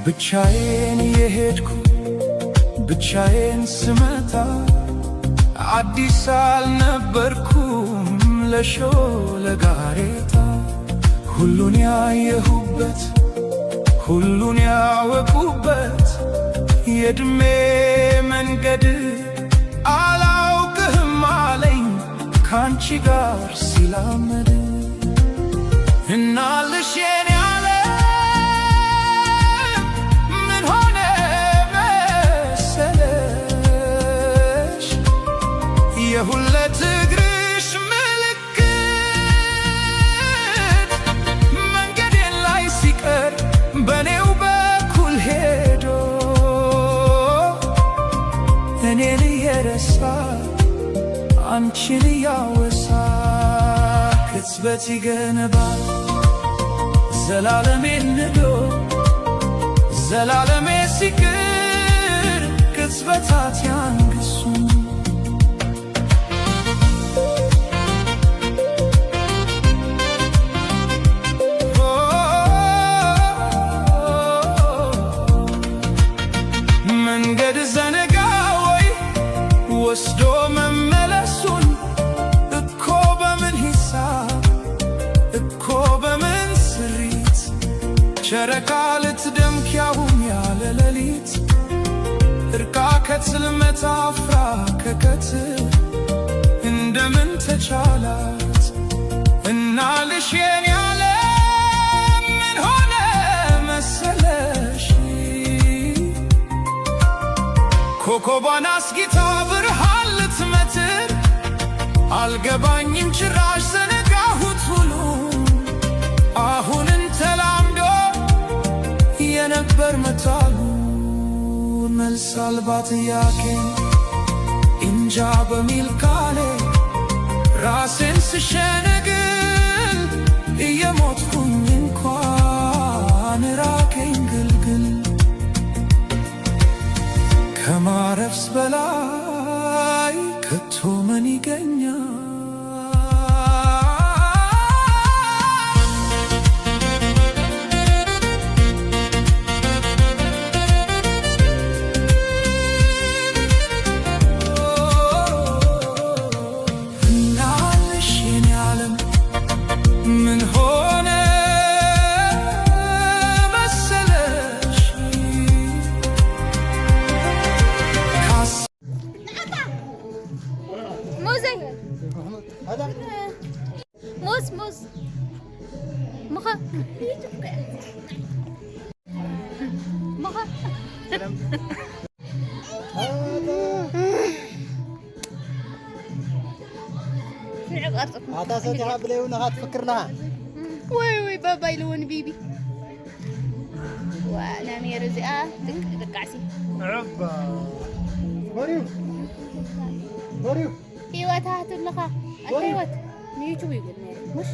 ብቻዬን የሄድኩ ብቻዬን ስመጣ አዲስ አልነበርኩም ለሾለጋሬታ ሁሉን ያየሁበት ሁሉን ያወቁበት የዕድሜ መንገድ አላውቅህም አለኝ ካንቺ ጋር ሲላመድ እናልሽ የኔ ዓለም ምን ሆነ መሰለሽ የሁለት እግርሽ ምልክት መንገዴን ላይ ሲቀር በኔው በኩል ሄዶ እኔን እየረሳ አንቺን እያወሳ ቅጽበት ይገነባል ዘላለሜን ንዶ ዘላለሜ ሲቅር ቅጽበታት ያንግሱ መንገድ ዘነጋ ወይ ወስዶ መመለሱን እኮ በምን ሂሳብ እኮ በምን ስሪት ጨረቃ ልትደምቅ ያሁን ያለ ሌሊት እርቃ ከጽልመት አፍራ ከቀትር እንደምን ተቻላት እናልሽ የኔ ዓለም ምን ሆነ መሰለሽ ኮከቧን አስጊታ ብርሃን ልትመትር አልገባኝም ጭራሽ ዘነጋሁት ሁሉ አሁንን ተላምዶ የነበር መታሉ መልስ አልባ ጥያቄ እንጃ በሚል ቃሌ ራሴን ስሸነግል እየሞትኩኝ እንኳን ራቀኝ ግልግል ከማረፍስ በላይ ከቶ ምን ይገኛል? እናልሽ የኔ ዓለም ምን ሆነ መሰለሽ موز موز مخا مخا هذا صوتي حبلي ونهات فكرنا وي بابا يلون بيبي وانا ميرو زي تنك قعسي عبا مريو مريو ايوه هات لخا ايوه ميوتو يقول مش